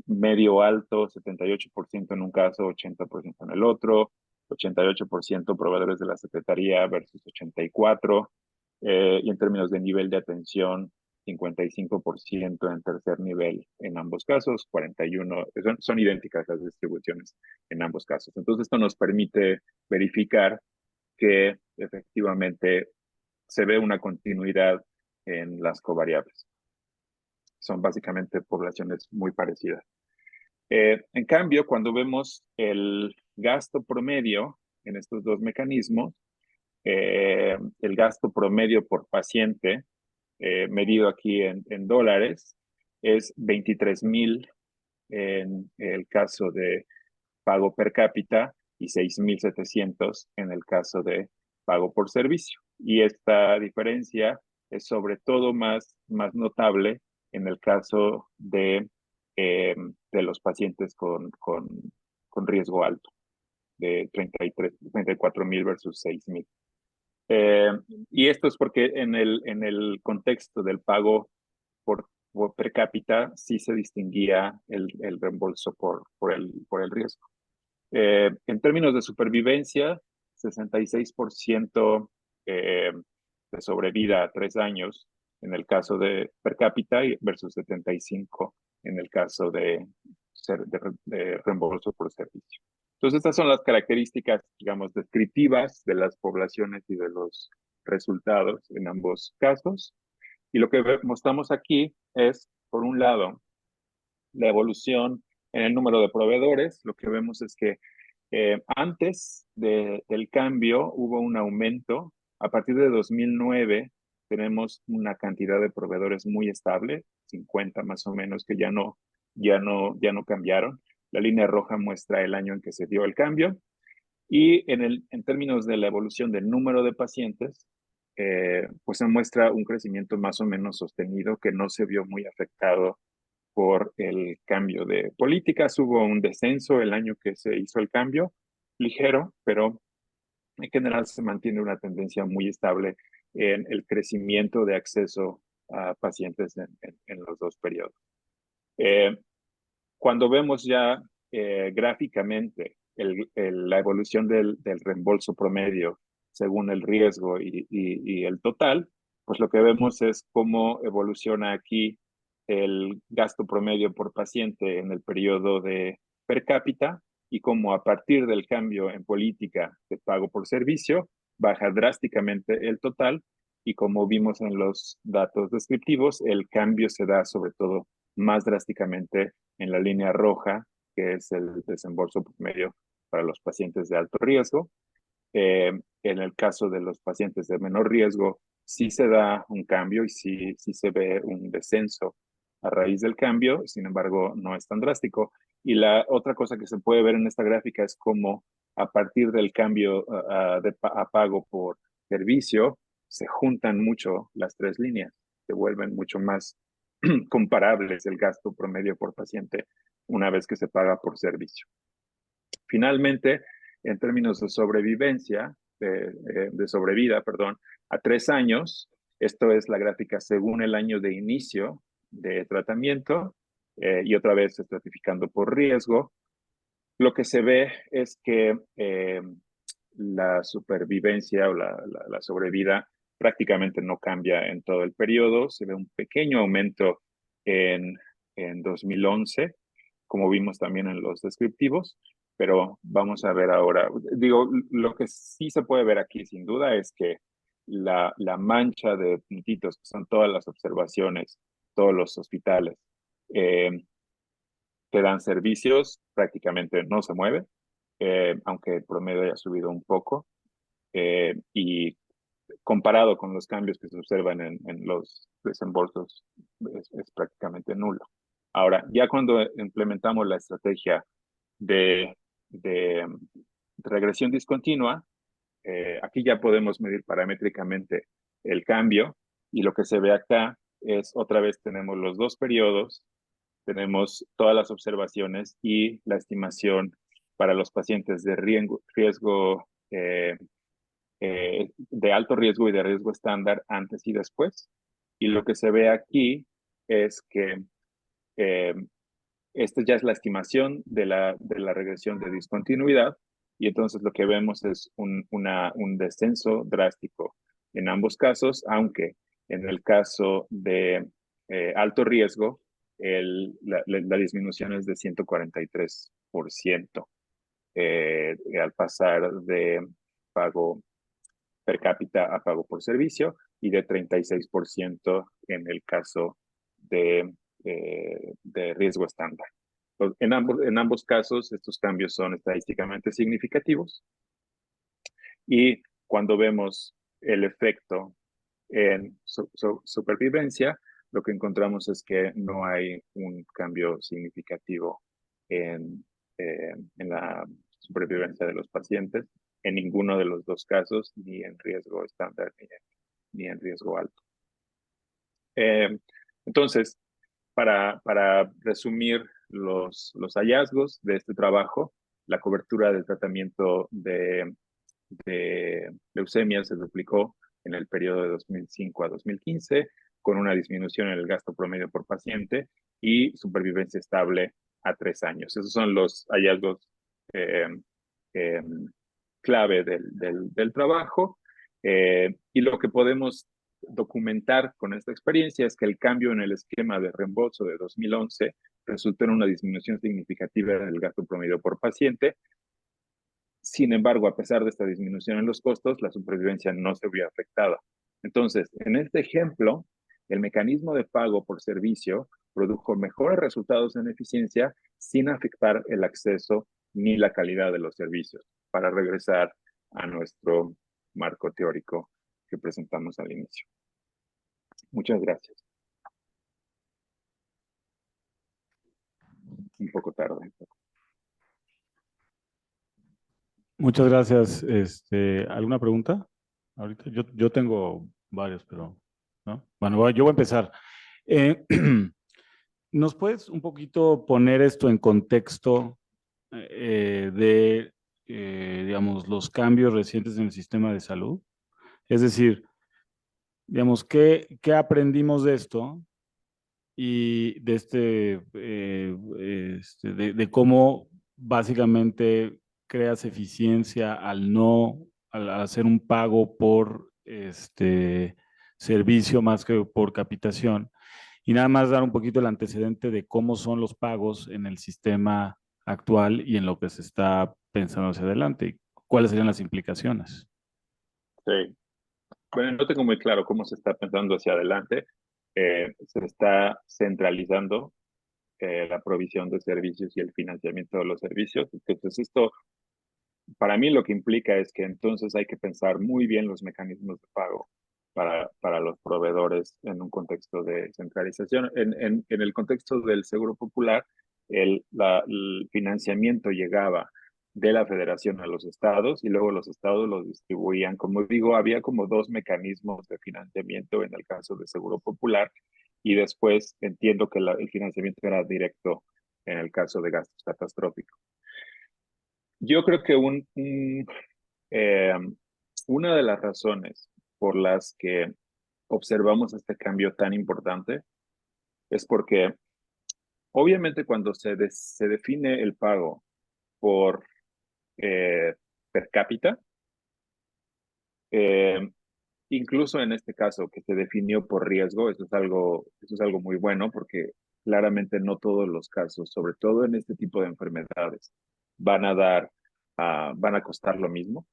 Medio alto, 78% en un caso, 80% en el otro, 88% proveedores de la Secretaría versus 84%, y en términos de nivel de atención, 55% en tercer nivel en ambos casos, 41%, son idénticas las distribuciones en ambos casos. Entonces, esto nos permite verificar que efectivamente se ve una continuidad en las covariables. Son básicamente poblaciones muy parecidas. En cambio, cuando vemos el gasto promedio en estos dos mecanismos, el gasto promedio por paciente, medido aquí en dólares, es 23,000 en el caso de pago per cápita y 6,700 en el caso de pago por servicio. Y esta diferencia es sobre todo más notable en el caso de los pacientes con riesgo alto, de 34,000 versus 6,000. Y esto es porque en el contexto del pago por per cápita sí se distinguía el reembolso por el riesgo. En términos de supervivencia, 66% de sobrevida a 3 años en el caso de per cápita versus 75 en el caso de reembolso por servicio. Entonces, estas son las características, digamos, descriptivas de las poblaciones y de los resultados en ambos casos. Y lo que mostramos aquí es, por un lado, la evolución en el número de proveedores. Lo que vemos es que antes del cambio hubo un aumento. A partir de 2009 tenemos una cantidad de proveedores muy estable, 50 más o menos, que ya no cambiaron. La línea roja muestra el año en que se dio el cambio. Y en términos de la evolución del número de pacientes, pues se muestra un crecimiento más o menos sostenido que no se vio muy afectado por el cambio de políticas. Hubo un descenso el año que se hizo el cambio, ligero, pero en general se mantiene una tendencia muy estable en el crecimiento de acceso a pacientes en los dos periodos. Cuando vemos ya gráficamente la evolución del reembolso promedio según el riesgo y el total, pues lo que vemos es cómo evoluciona aquí el gasto promedio por paciente en el periodo de per cápita y cómo a partir del cambio en política de pago por servicio baja drásticamente el total y como vimos en los datos descriptivos, el cambio se da sobre todo más drásticamente en la línea roja, que es el desembolso promedio para los pacientes de alto riesgo. En el caso de los pacientes de menor riesgo, sí se da un cambio y sí se ve un descenso a raíz del cambio, sin embargo, no es tan drástico. Y la otra cosa que se puede ver en esta gráfica es cómo a partir del cambio a pago por servicio, se juntan mucho las tres líneas, se vuelven mucho más comparables el gasto promedio por paciente una vez que se paga por servicio. Finalmente, en términos de sobrevivencia, de sobrevida, perdón, a 3 años, esto es la gráfica según el año de inicio de tratamiento y otra vez estratificando por riesgo, lo que se ve es que la supervivencia o la sobrevida prácticamente no cambia en todo el periodo, se ve un pequeño aumento en, en 2011, como vimos también en los descriptivos, pero vamos a ver ahora, digo, lo que sí se puede ver aquí sin duda es que la mancha de puntitos, que son todas las observaciones, todos los hospitales, eh, que dan servicios, prácticamente no se mueve, aunque el promedio haya subido un poco, y comparado con los cambios que se observan en los desembolsos, es prácticamente nulo. Ahora, ya cuando implementamos la estrategia de regresión discontinua, aquí ya podemos medir paramétricamente el cambio y lo que se ve acá es otra vez tenemos los dos periodos, tenemos todas las observaciones y la estimación para los pacientes de riesgo de alto riesgo y de riesgo estándar antes y después. Y lo que se ve aquí es que eh, esta ya es la estimación de la regresión de discontinuidad y entonces lo que vemos es un descenso drástico en ambos casos, aunque en el caso de alto riesgo, la disminución es de 143% al pasar de pago per cápita a pago por servicio y de 36% en el caso de riesgo estándar. En ambos casos, estos cambios son estadísticamente significativos y cuando vemos el efecto en supervivencia, lo que encontramos es que no hay un cambio significativo en la supervivencia de los pacientes en ninguno de los dos casos, ni en riesgo estándar ni en riesgo alto. Entonces, para resumir los hallazgos de este trabajo, la cobertura del tratamiento de leucemia se duplicó en el periodo de 2005 a 2015, con una disminución en el gasto promedio por paciente y supervivencia estable a 3 años. Esos son los hallazgos eh, eh, clave del trabajo. Y lo que podemos documentar con esta experiencia es que el cambio en el esquema de reembolso de 2011 resultó en una disminución significativa del gasto promedio por paciente. Sin embargo, a pesar de esta disminución en los costos, la supervivencia no se vio afectada. Entonces, en este ejemplo, el mecanismo de pago por servicio produjo mejores resultados en eficiencia sin afectar el acceso ni la calidad de los servicios, para regresar a nuestro marco teórico que presentamos al inicio. Muchas gracias. Un poco tarde. Muchas gracias. ¿Alguna pregunta? Ahorita yo tengo varios, pero ¿no? Bueno, yo voy a empezar. ¿Nos puedes un poquito poner esto en contexto digamos, los cambios recientes en el sistema de salud? Es decir, digamos, ¿qué aprendimos de esto? Y de cómo básicamente creas eficiencia al hacer un pago por servicio más que por capitación. Y nada más dar un poquito el antecedente de cómo son los pagos en el sistema actual y en lo que se está pensando hacia adelante y cuáles serían las implicaciones. Sí. Bueno, no tengo muy claro cómo se está pensando hacia adelante. Se está centralizando la provisión de servicios y el financiamiento de los servicios. Entonces, esto para mí lo que implica es que entonces hay que pensar muy bien los mecanismos de pago para los proveedores en un contexto de centralización. En el contexto del Seguro Popular, el financiamiento llegaba de la federación a los estados y luego los estados los distribuían. Como digo, había como dos mecanismos de financiamiento en el caso de Seguro Popular y después entiendo que el financiamiento era directo en el caso de gastos catastróficos. Yo creo que eh, una de las razones por las que observamos este cambio tan importante es porque obviamente cuando se define el pago por per cápita, eh, incluso en este caso que se definió por riesgo, eso es algo muy bueno porque claramente no todos los casos, sobre todo en este tipo de enfermedades, van a van a costar lo mismo.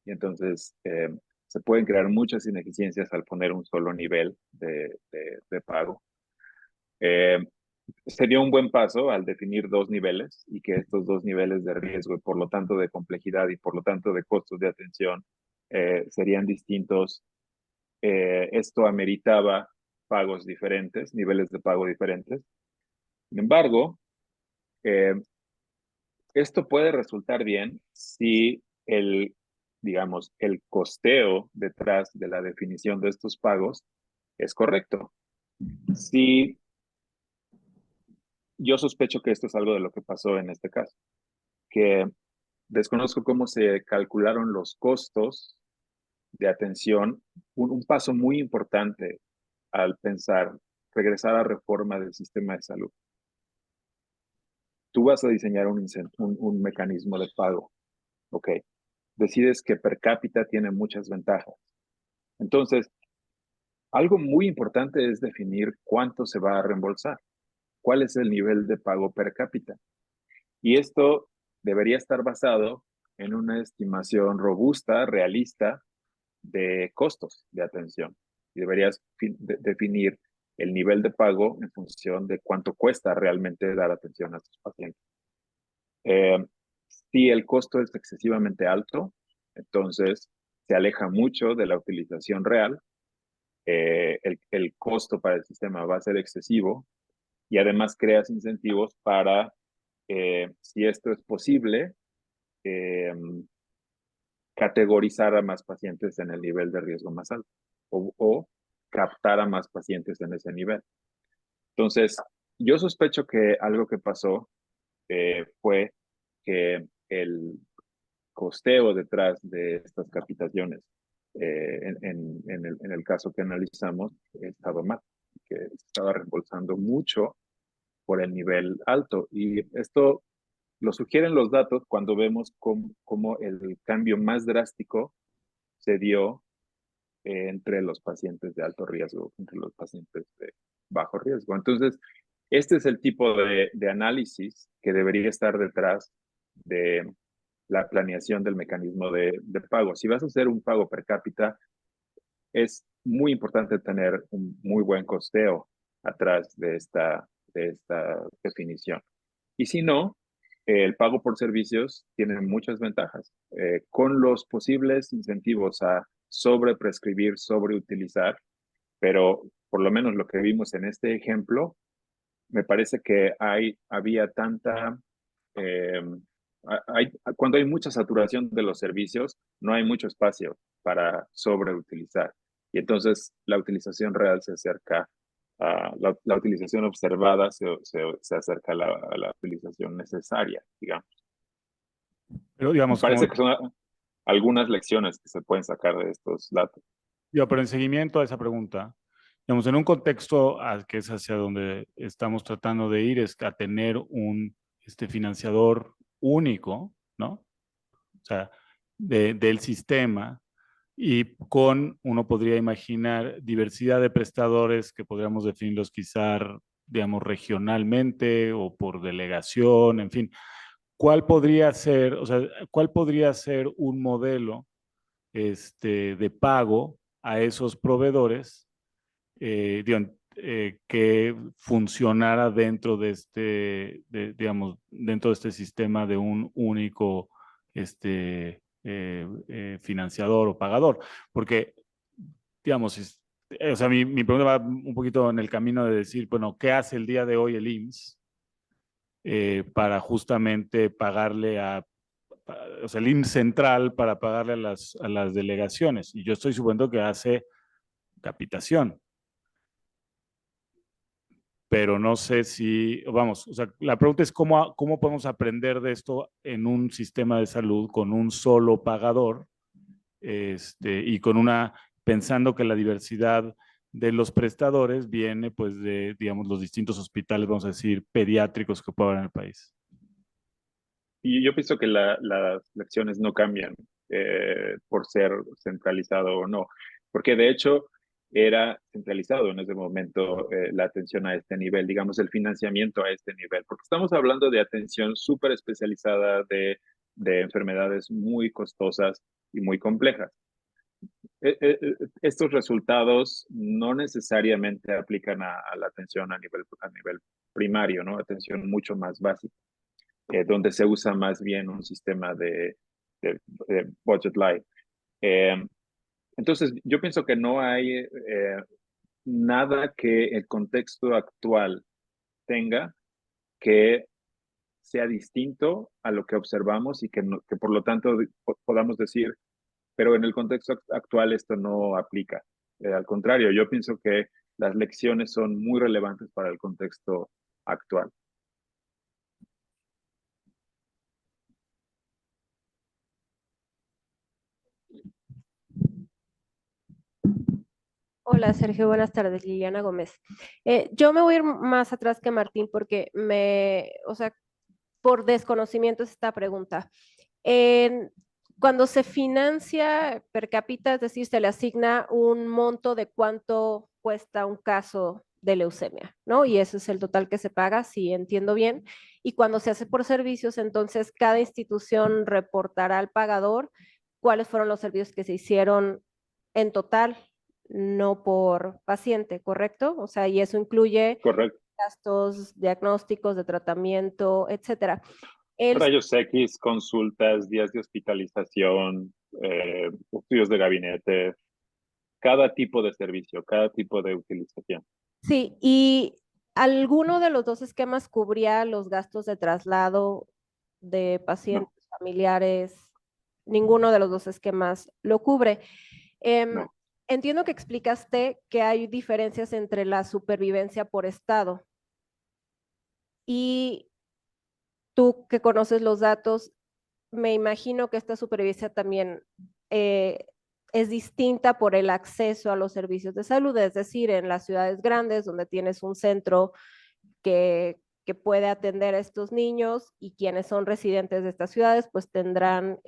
Y entonces se pueden crear muchas ineficiencias al poner un solo nivel de pago. Eh, Sería un buen paso al definir dos niveles y que estos dos niveles de riesgo y por lo tanto de complejidad y por lo tanto de costos de atención serían distintos. Esto ameritaba pagos diferentes, niveles de pago diferentes. Sin embargo, eh, esto puede resultar bien si digamos, el costeo detrás de la definición de estos pagos es correcto. Si yo sospecho que esto es algo de lo que pasó en este caso, que desconozco cómo se calcularon los costos de atención, un paso muy importante al pensar regresar a reforma del sistema de salud. Tú vas a diseñar un mecanismo de pago, ¿ok? Decides que per cápita tiene muchas ventajas. Entonces, algo muy importante es definir cuánto se va a reembolsar, cuál es el nivel de pago per cápita. Y esto debería estar basado en una estimación robusta, realista de costos de atención. Y deberías definir el nivel de pago en función de cuánto cuesta realmente dar atención a tus pacientes. Eh, si el costo es excesivamente alto, entonces se aleja mucho de la utilización real, el costo para el sistema va a ser excesivo y además creas incentivos para, si esto es posible, eh, categorizar a más pacientes en el nivel de riesgo más alto o captar a más pacientes en ese nivel. Entonces, yo sospecho que algo que pasó fue que el costeo detrás de estas capitaciones, en el caso que analizamos, estaba mal, que estaba reembolsando mucho por el nivel alto. Y esto lo sugieren los datos cuando vemos cómo el cambio más drástico se dio entre los pacientes de alto riesgo, entre los pacientes de bajo riesgo. Entonces, este es el tipo de análisis que debería estar detrás de la planeación del mecanismo de pago. Si vas a hacer un pago per cápita, es muy importante tener un muy buen costeo atrás de esta definición. Y si no, el pago por servicios tiene muchas ventajas. Con los posibles incentivos a sobreprescribir, sobreutilizar, pero por lo menos lo que vimos en este ejemplo, me parece que había tanta eh, cuando hay mucha saturación de los servicios, no hay mucho espacio para sobreutilizar. Y entonces la utilización real se acerca la utilización observada se acerca a la utilización necesaria, digamos. Pero Me digamos, como, parece que son algunas lecciones que se pueden sacar de estos datos. pero en seguimiento a esa pregunta, digamos, en un contexto al que es hacia donde estamos tratando de ir, es a tener un financiador único, ¿no? O sea, del sistema y uno podría imaginar diversidad de prestadores que podríamos definirlos quizá, digamos, regionalmente o por delegación, en fin. ¿Cuál podría ser, o sea, cuál podría ser un modelo de pago a esos proveedores que funcionara dentro de digamos, dentro de este sistema de un único financiador o pagador? Porque, digamos, o sea, mi pregunta va un poquito en el camino de decir, bueno, ¿qué hace el día de hoy el IMSS para justamente pagarle o sea, el IMSS central para pagarle a las delegaciones? Y yo estoy suponiendo que hace capitación, pero no sé si, vamos, o sea, la pregunta es cómo podemos aprender de esto en un sistema de salud con un solo pagador, y pensando que la diversidad de los prestadores viene pues de, digamos, los distintos hospitales, vamos a decir, pediátricos que pueda haber en el país. Y yo pienso que las lecciones no cambian por ser centralizado o no, porque de hecho era centralizado en ese momento la atención a este nivel, digamos, el financiamiento a este nivel, porque estamos hablando de atención súper especializada de enfermedades muy costosas y muy complejas. Estos resultados no necesariamente aplican a la atención a nivel primario, ¿no? Atención mucho más básica, donde se usa más bien un sistema de budget light. Eh, entonces, yo pienso que no hay nada que el contexto actual tenga que sea distinto a lo que observamos y que por lo tanto podamos decir, pero en el contexto actual esto no aplica. Al contrario, yo pienso que las lecciones son muy relevantes para el contexto actual. Hola Sergio, buenas tardes, Liliana Gómez. Yo me voy a ir más atrás que Martín porque o sea, por desconocimiento es esta pregunta. En- Cuando se financia per cápita, es decir, se le asigna un monto de cuánto cuesta un caso de leucemia, ¿no? Y ese es el total que se paga, si entiendo bien. Y cuando se hace por servicios, entonces cada institución reportará al pagador cuáles fueron los servicios que se hicieron en total, no por paciente, ¿correcto? O sea, y eso incluye Correcto. gastos diagnósticos de tratamiento, etcétera. El Rayos X, consultas, días de hospitalización, estudios de gabinete, cada tipo de servicio, cada tipo de utilización. Sí, y alguno de los dos esquemas cubría los gastos de traslado de No, pacientes familiares, ninguno de los dos esquemas lo cubre. Em, no, Entiendo que explicaste que hay diferencias entre la supervivencia por estado y tú que conoces los datos, me imagino que esta supervivencia también eh, es distinta por el acceso a los servicios de salud, es decir, en las ciudades grandes donde tienes un centro que puede atender a estos niños y quienes son residentes de estas ciudades pues tendrán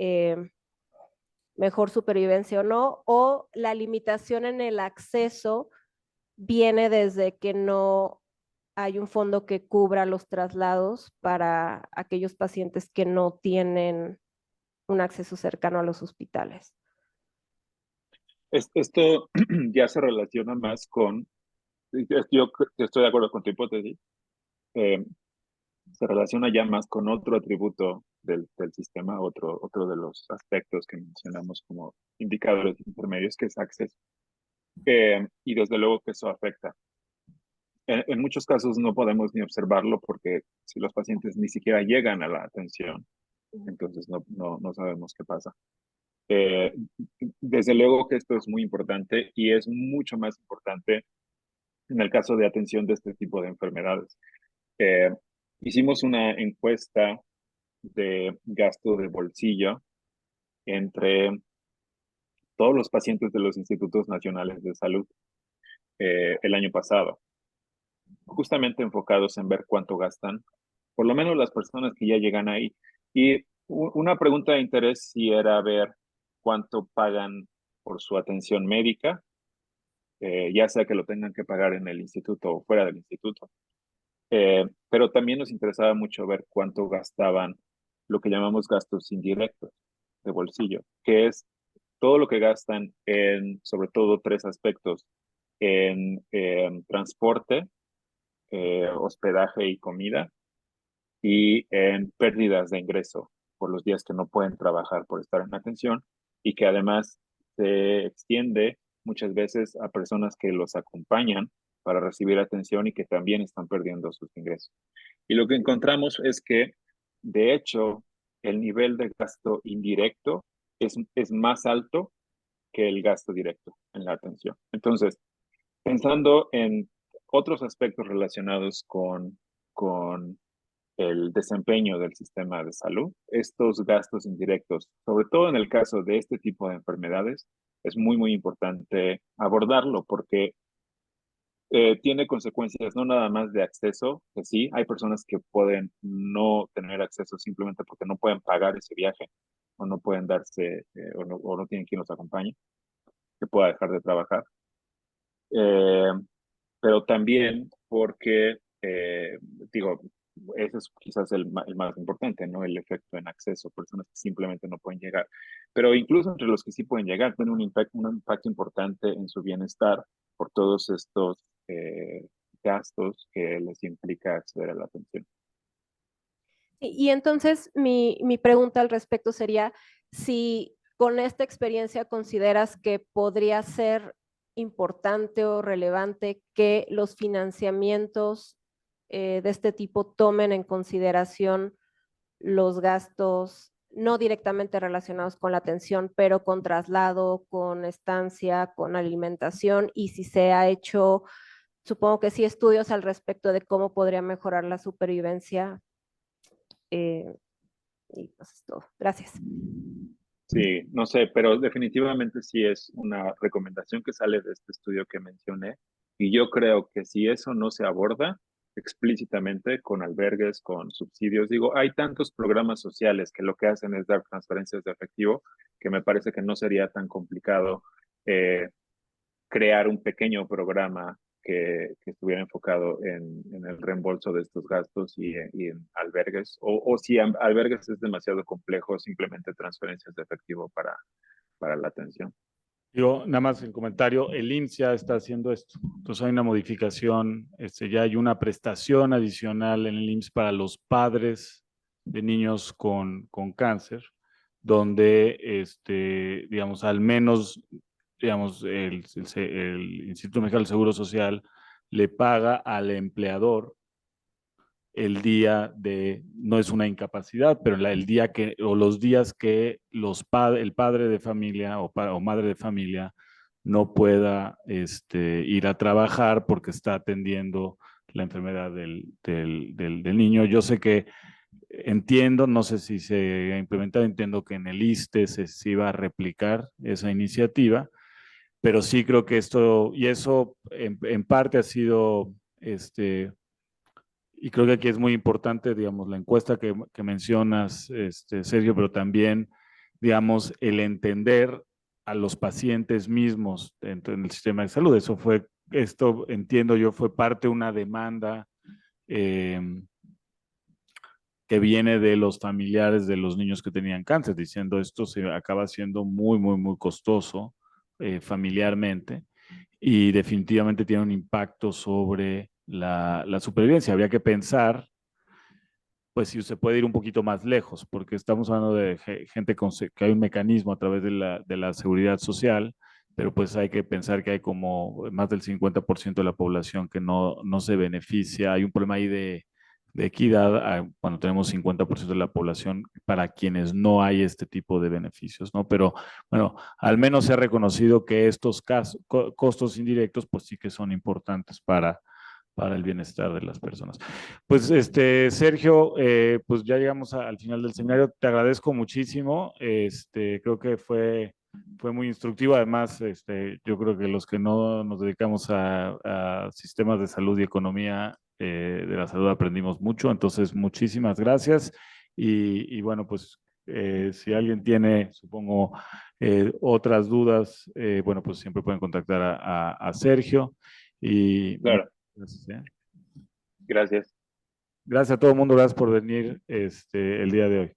mejor supervivencia o no, o la limitación en el acceso viene desde que no hay un fondo que cubra los traslados para aquellos pacientes que no tienen un acceso cercano a los hospitales. esto ya se relaciona más con, yo estoy de acuerdo con tu hipótesis, eh, se relaciona ya más con otro atributo del sistema, otro de los aspectos que mencionamos como indicadores intermedios, que es acceso. Y desde luego que eso afecta. En muchos casos no podemos ni observarlo porque si los pacientes ni siquiera llegan a la atención, entonces no sabemos qué pasa. Eh, Desde luego que esto es muy importante y es mucho más importante en el caso de atención de este tipo de enfermedades. Eh, Hicimos una encuesta de gasto de bolsillo entre todos los pacientes de los institutos nacionales de salud el año pasado, justamente enfocados en ver cuánto gastan, por lo menos las personas que ya llegan ahí. Y una pregunta de interés sí era ver cuánto pagan por su atención médica, ya sea que lo tengan que pagar en el instituto o fuera del instituto. Pero también nos interesaba mucho ver cuánto gastaban lo que llamamos gastos indirectos de bolsillo, que es todo lo que gastan en, sobre todo, tres aspectos: en transporte, hospedaje y comida, y en pérdidas de ingreso por los días que no pueden trabajar por estar en atención, y que además se extiende muchas veces a personas que los acompañan para recibir atención y que también están perdiendo sus ingresos. Y lo que encontramos es que, de hecho, el nivel de gasto indirecto es más alto que el gasto directo en la atención. Entonces, pensando en otros aspectos relacionados con el desempeño del sistema de salud, estos gastos indirectos, sobre todo en el caso de este tipo de enfermedades, es muy, muy importante abordarlo porque tiene consecuencias no nada más de acceso, que sí, hay personas que pueden no tener acceso simplemente porque no pueden pagar ese viaje o no pueden darse o no tienen quien los acompañe, que pueda dejar de trabajar. Eh, pero también porque, digo, ese es quizás el más importante, ¿no? El efecto en acceso, personas que simplemente no pueden llegar. Pero incluso entre los que sí pueden llegar, tiene un impacto importante en su bienestar por todos estos gastos que les implica acceder a la atención. Y entonces mi pregunta al respecto sería si con esta experiencia consideras que podría ser importante o relevante que los financiamientos de este tipo tomen en consideración los gastos no directamente relacionados con la atención, pero con traslado, con estancia, con alimentación, y si se ha hecho, supongo que sí, estudios al respecto de cómo podría mejorar la supervivencia. eh, y pues es todo. Gracias. Sí, no sé, pero definitivamente sí es una recomendación que sale de este estudio que mencioné. Y yo creo que si eso no se aborda explícitamente con albergues, con subsidios, digo, hay tantos programas sociales que lo que hacen es dar transferencias de efectivo, que me parece que no sería tan complicado eh, crear un pequeño programa que estuviera enfocado en el reembolso de estos gastos y en albergues, o si albergues es demasiado complejo, simplemente transferencias de efectivo para la atención. Yo, nada más en comentario, el IMSS ya está haciendo esto. Entonces hay una modificación, ya hay una prestación adicional en el IMSS para los padres de niños con cáncer, donde, digamos, al menos, digamos, el Instituto Mexicano del Seguro Social le paga al empleador el día de, no es una incapacidad, pero el día que, o los días que el padre de familia o madre de familia no pueda ir a trabajar porque está atendiendo la enfermedad del niño. Yo sé que entiendo, no sé si se ha implementado, entiendo que en el ISSSTE se iba a replicar esa iniciativa, pero sí creo que esto, y eso en parte ha sido, y creo que aquí es muy importante, digamos, la encuesta que mencionas, Sergio, pero también, digamos, el entender a los pacientes mismos dentro del sistema de salud. Esto entiendo yo, fue parte de una demanda que viene de los familiares de los niños que tenían cáncer, diciendo esto se acaba siendo muy, muy, muy costoso familiarmente y definitivamente tiene un impacto sobre la supervivencia. Habría que pensar, pues si se puede ir un poquito más lejos, porque estamos hablando de gente que hay un mecanismo a través de la seguridad social, pero pues hay que pensar que hay como más del 50% de la población que no se beneficia. Hay un problema ahí de equidad cuando tenemos 50% de la población para quienes no hay este tipo de beneficios, ¿no? Pero bueno, al menos se ha reconocido que estos costos indirectos pues sí que son importantes para el bienestar de las personas. Pues Sergio, pues ya llegamos al final del seminario. Te agradezco muchísimo. Creo que fue muy instructivo. Además, yo creo que los que no nos dedicamos a sistemas de salud y economía de la salud aprendimos mucho. Entonces, muchísimas gracias. Y bueno, pues si alguien tiene, supongo, Otras dudas, bueno, pues siempre pueden contactar a Sergio. Y Claro, gracias, ¿eh? gracias. Gracias a todo el mundo, gracias por venir el día de hoy.